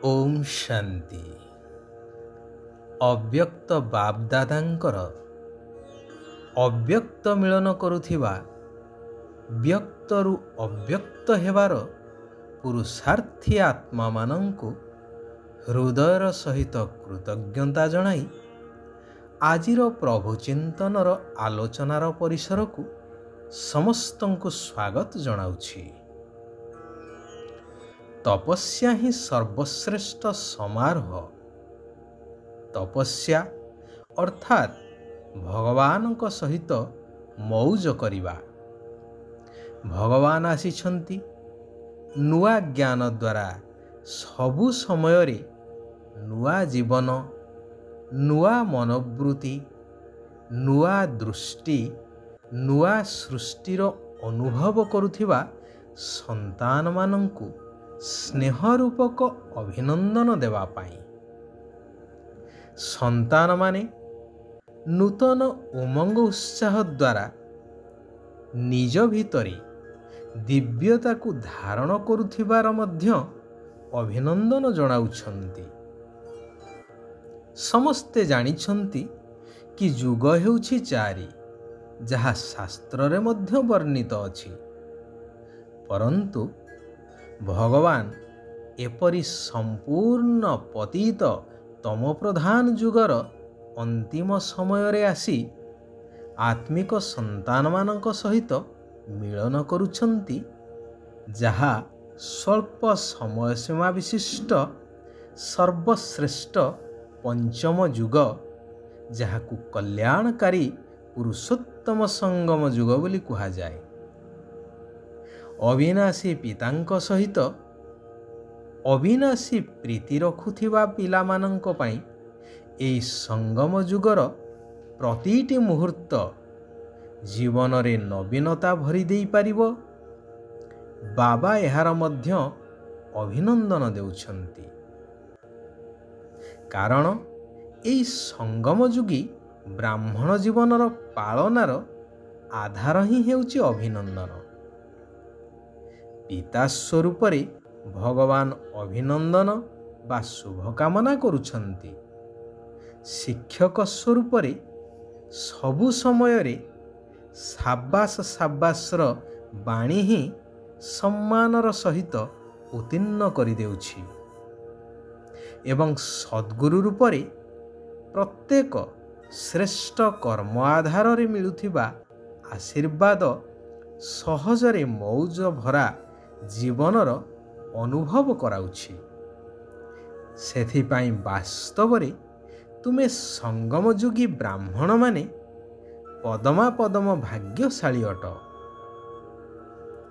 ओम शांति। अव्यक्त बापदादांकर अव्यक्त मिलन करुथिबा व्यक्तरु अव्यक्त हेबार पुरुषार्थी आत्मा मानंकु हृदयर सहित कृतज्ञता जणाई आजिर प्रभु चिंतनर आलोचनार परिसर को समस्तंकु स्वागत जणाउछि। तपस्या ही सर्वश्रेष्ठ समारोह। तपस्या अर्थात भगवान को सहित मौज करिबा। भगवान आसीछंती नुआ ज्ञान द्वारा सबु समय रे नुआ जीवन, नुआ मनोवृत्ति, नुआ दृष्टि, नुआ सृष्टिर अनुभव करुथिबा संतान मानंकु स्नेह रूपक अभिनंदन देवा पाई। संतान माने नूतन उमंग उत्साह द्वारा निज भितरे दिव्यता को धारण करुथिबार मध्य अभिनंदन जणाउछंती। समस्ते जानिछंती कि युग हेउछि चारि, जहा शास्त्र रे मध्य वर्णित अछि। परंतु भगवान एपरि संपूर्ण पतित तम प्रधान युगर अंतिम समय रे आसी आत्मिक संतान मानक सहित मिलन करुछंती, जहा स्वल्प समय सीमा विशिष्ट सर्वश्रेष्ठ पंचम युग, जहाकु कल्याणकारी पुरुषोत्तम संगम युग बोली कहा जाए। अविनाशी पितांक सहित अविनाशी प्रीति रखुथिबा पिला मानंक पई एई संगम युगर प्रतिटी मुहूर्त जीवन रे नवीनता भरी देई परिबो। बाबा एहार मध्य अभिनंदन देउछंती, कारण एई संगम युगी ब्राह्मण जीवनर पालनार आधार ही हेउछि अभिनंदन। पिता स्वरूप रे भगवान अभिनंदन बा शुभकामना करुछंती। शिक्षक स्वरूप रे सबु समय रे साबास साबासर बाणी ही सम्मानर सहित उत्तीर्ण करि देउछि एवं सद्गुरु रूप रे प्रत्येक श्रेष्ठ कर्म आधार रे मिलुथिबा आशीर्वाद सहजरे मौज भरा जीवनर अनुभव कराउछि। सेथिपाई वास्तव रे तुमे संगम युगी ब्राह्मण माने पदमा पदम भाग्यशाली अट,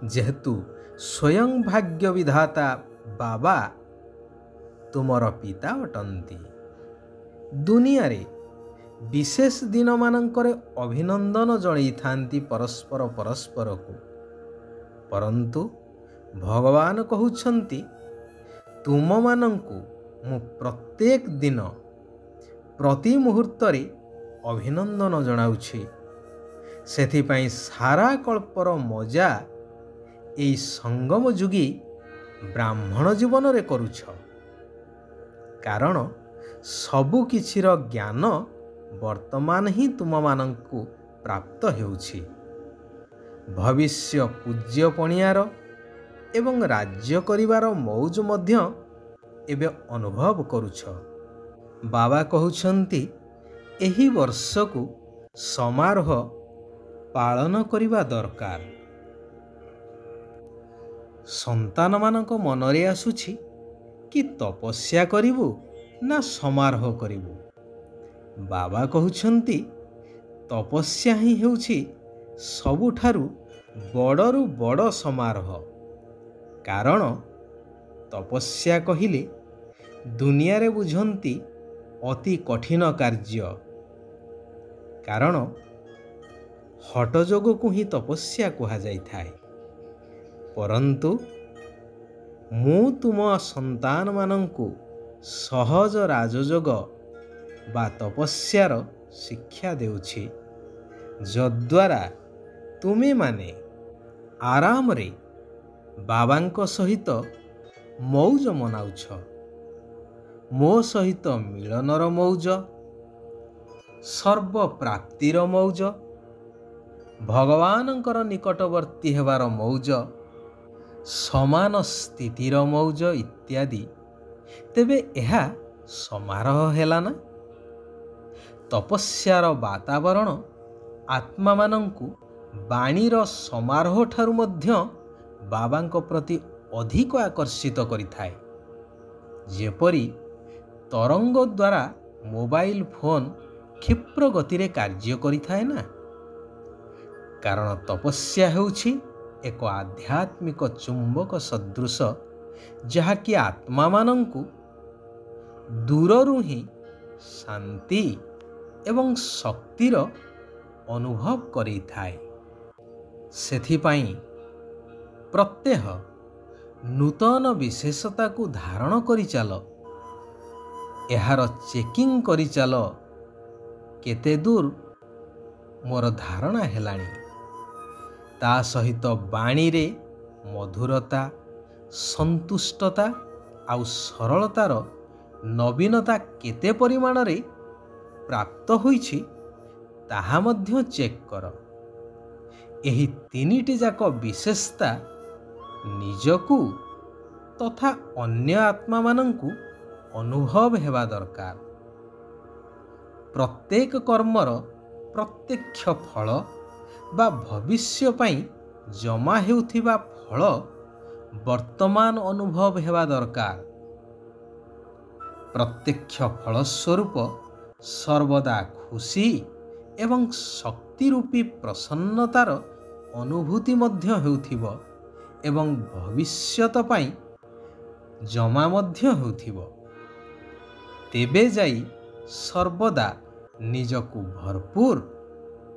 जेहेतु स्वयं भाग्य विधाता बाबा तुमर पिता अटंती। दुनिया रे विशेष दिन मानंकरे अभिनंदन जणई थांती परस्पर परस्पर को, परंतु भगवान कहउछंती तुम मानंकु मु प्रत्येक दिन प्रति मुहूर्त रे अभिनंदन जणाउछि। सेथिपाई सारा कल्पर मजा एई संगम युगी ब्राह्मण जीवन रे करुछ, कारण सबु किछिर ज्ञान वर्तमान ही तुम मानंकु प्राप्त हेउछि। भविष्य पूज्य पणियार एवं राज्य करिवार मौज मध्य एबे अनुभव करुछ। बाबा कहउछंती एही वर्ष को समारोह पालन करिवा दरकार। संतान मानक मनरे आसुछि कि तपस्या करिवु ना समारोह करिवु। बाबा कहउछंती तपस्या ही हेउछि सबुठारु बड़रु बड़ समारोह, कारण तपस्या कहिले दुनिया रे बुझंती अति कठिन कार्य, कारण हठ जोग को ही तपस्या कहा जाई थाए। परंतु मु तुम संतान मानंकु सहज राजयोग बा तपस्यार शिक्षा देउछि, जद्वारा तुमे माने आराम रे बाबांक सहित मौज मनाउछ। ମୋ ସହିତ ମିଳନର ମଉଜ, ସର୍ବପ୍ରାପ୍ତିର ମଉଜ, ଭଗବାନଙ୍କର ନିକଟବର୍ତ୍ତୀ ହେବାର ମଉଜ, ସମାନ ସ୍ଥିତିର ମଉଜ ଇତ୍ୟାଦି, ତେବେ ଏହା ସମାରୋହ ହେଲା ନା? ତପସ୍ୟାର ବାତାବରଣ ଆତ୍ମାମାନଙ୍କୁ ବାଣୀର ସମାରୋହ ଠାରୁ ମଧ୍ୟ ବାବାଙ୍କ ପ୍ରତି ଅଧିକ ଆକର୍ଷିତ କରିଥାଏ। ଯେପରି ତରଙ୍ଗ ଦ୍ୱାରା ମୋବାଇଲ ଫୋନ କ୍ଷିପ୍ର ଗତିରେ କାର୍ଯ୍ୟ କରିଥାଏ ନା? କାରଣ ତପସ୍ୟା ହେଉଛି ଏକ ଆଧ୍ୟାତ୍ମିକ ଚୁମ୍ବକ ସଦୃଶ, ଯାହାକି ଆତ୍ମାମାନଙ୍କୁ ଦୂରରୁ ହିଁ ଶାନ୍ତି ଏବଂ ଶକ୍ତିର ଅନୁଭବ କରିଥାଏ। ସେଥିପାଇଁ ପ୍ରତ୍ୟହ ନୂତନ ବିଶେଷତାକୁ ଧାରଣ କରିଚାଲ, ଏହାର ଚେକିଂ କରିଚାଲ। କେତେ ଦୂର ମୋର ଧାରଣା ହେଲାଣି, ତା ସହିତ ବାଣୀରେ ମଧୁରତା, ସନ୍ତୁଷ୍ଟତା ଆଉ ସରଳତାର ନବୀନତା କେତେ ପରିମାଣରେ ପ୍ରାପ୍ତ ହୋଇଛି ତାହା ମଧ୍ୟ ଚେକ୍ କର। ଏହି ତିନିଟି ଯାକ ବିଶେଷତା ନିଜକୁ ତଥା ଅନ୍ୟ ଆତ୍ମାମାନଙ୍କୁ ଅନୁଭବ ହେବା ଦରକାର। ପ୍ରତ୍ୟେକ କର୍ମର ପ୍ରତ୍ୟକ୍ଷ ଫଳ ବା ଭବିଷ୍ୟ ପାଇଁ ଜମା ହେଉଥିବା ଫଳ ବର୍ତ୍ତମାନ ଅନୁଭବ ହେବା ଦରକାର। ପ୍ରତ୍ୟକ୍ଷ ଫଳ ସ୍ୱରୂପ ସର୍ବଦା ଖୁସି ଏବଂ ଶକ୍ତି ରୂପୀ ପ୍ରସନ୍ନତାର ଅନୁଭୂତି ମଧ୍ୟ ହେଉଥିବ ଏବଂ ଭବିଷ୍ୟତ ପାଇଁ ଜମା ମଧ୍ୟ ହେଉଥିବ। ତେବେ ଯାଇ ସର୍ବଦା ନିଜକୁ ଭରପୁର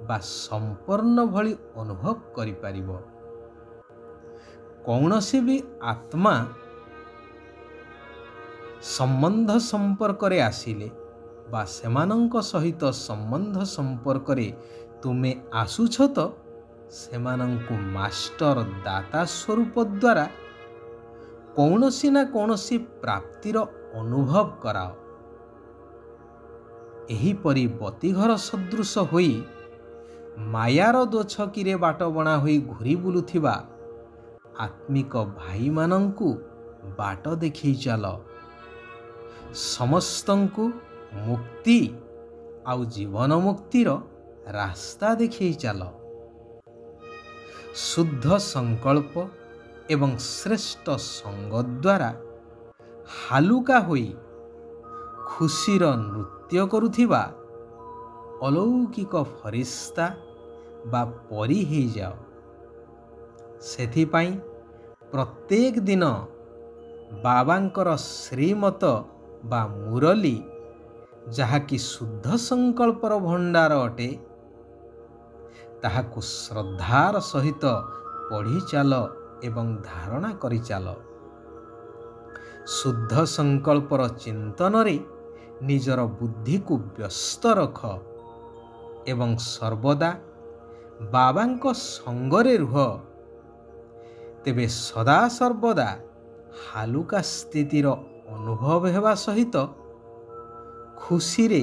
ବା ସମ୍ପୂର୍ଣ୍ଣ ଭଳି ଅନୁଭବ କରିପାରିବ। କୌଣସି ବି ଆତ୍ମା ସମ୍ବନ୍ଧ ସମ୍ପର୍କରେ ଆସିଲେ ବା ସେମାନଙ୍କ ସହିତ ସମ୍ବନ୍ଧ ସମ୍ପର୍କରେ ତୁମେ ଆସୁଛ ତ ସେମାନଙ୍କୁ ମାଷ୍ଟର ଦାତା ସ୍ୱରୂପ ଦ୍ୱାରା କୌଣସି ନା କୌଣସି ପ୍ରାପ୍ତିର ଅନୁଭବ କରାଅ। ଏହିପରି ବତିଘର ସଦୃଶ ହୋଇ ମାୟାର ଦୋଛକିରେ ବାଟ ବଣା ହୋଇ ଘୁରି ବୁଲୁଥିବା ଆତ୍ମିକ ଭାଇମାନଙ୍କୁ ବାଟ ଦେଖେଇ ଚାଲ। ସମସ୍ତଙ୍କୁ ମୁକ୍ତି ଆଉ ଜୀବନ ମୁକ୍ତିର ରାସ୍ତା ଦେଖେଇ ଚାଲ। ଶୁଦ୍ଧ ସଂକଳ୍ପ ଏବଂ ଶ୍ରେଷ୍ଠ ସଙ୍ଗ ଦ୍ୱାରା ହାଲୁକା ହୋଇ ଖୁସିର ନୃତ୍ୟ କରୁଥିବା ଅଲୌକିକ ଫରିସ୍ତା ବା ପରି ହେଇଯାଅ। ସେଥିପାଇଁ ପ୍ରତ୍ୟେକ ଦିନ ବାବାଙ୍କର ଶ୍ରୀମତ ବା ମୁରଲି, ଯାହାକି ଶୁଦ୍ଧ ସଂକଳ୍ପର ଭଣ୍ଡାର ଅଟେ, ତାହାକୁ ଶ୍ରଦ୍ଧାର ସହିତ ପଢ଼ି ଚାଲ ଏବଂ ଧାରଣା କରିଚାଲ। ଶୁଦ୍ଧ ସଂକଳ୍ପର ଚିନ୍ତନରେ ନିଜର ବୁଦ୍ଧିକୁ ବ୍ୟସ୍ତ ରଖ ଏବଂ ସର୍ବଦା ବାବାଙ୍କ ସଙ୍ଗରେ ରୁହ। ତେବେ ସଦାସର୍ବଦା ହାଲୁକା ସ୍ଥିତିର ଅନୁଭବ ହେବା ସହିତ ଖୁସିରେ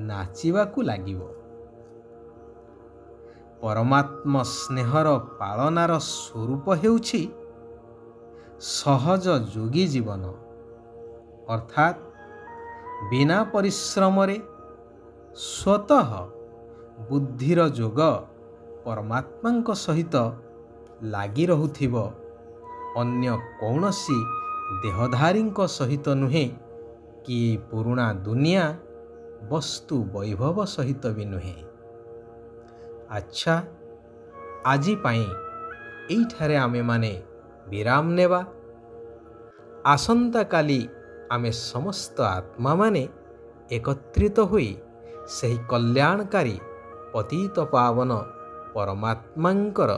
ନାଚିବାକୁ ଲାଗିବ। ପରମାତ୍ମ ସ୍ନେହର ପାଳନାର ସ୍ୱରୂପ ହେଉଛି ସହଜ ଯୋଗୀ ଜୀବନ, ଅର୍ଥାତ୍ ବିନା ପରିଶ୍ରମରେ ସ୍ୱତଃ ବୁଦ୍ଧିର ଯୋଗ ପରମାତ୍ମାଙ୍କ ସହିତ ଲାଗି ରହୁଥିବ, ଅନ୍ୟ କୌଣସି ଦେହଧାରୀଙ୍କ ସହିତ ନୁହେଁ କି ପୁରୁଣା ଦୁନିଆ ବସ୍ତୁ ବୈଭବ ସହିତ ବି ନୁହେଁ। ଆଚ୍ଛା, ଆଜି ପାଇଁ ଏଇଠାରେ ଆମେମାନେ ବିରାମ ନେବା। ଆସନ୍ତାକାଲି ଆମେ ସମସ୍ତ ଆତ୍ମାମାନେ ଏକତ୍ରିତ ହୋଇ ସେହି କଲ୍ୟାଣକାରୀ ପତିତ ପାବନ ପରମାତ୍ମାଙ୍କର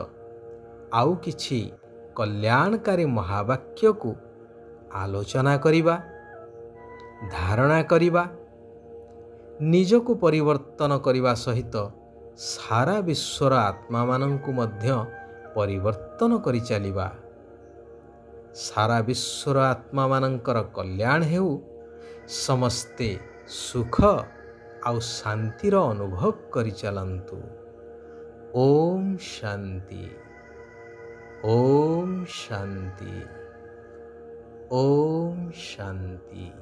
ଆଉ କିଛି କଲ୍ୟାଣକାରୀ ମହାବାକ୍ୟକୁ ଆଲୋଚନା କରିବା, ଧାରଣା କରିବା, ନିଜକୁ ପରିବର୍ତ୍ତନ କରିବା ସହିତ ସାରା ବିଶ୍ୱର ଆତ୍ମାମାନଙ୍କୁ ମଧ୍ୟ ପରିବର୍ତ୍ତନ କରିଚାଲିବା। ସାରା ବିଶ୍ୱର ଆତ୍ମାମାନଙ୍କର କଲ୍ୟାଣ ହେଉ, ସମସ୍ତେ ସୁଖ ଆଉ ଶାନ୍ତିର ଅନୁଭବ କରିଚାଲନ୍ତୁ। ଓମ୍ ଶାନ୍ତି, ଓମ୍ ଶାନ୍ତି, ଓମ୍ ଶାନ୍ତି।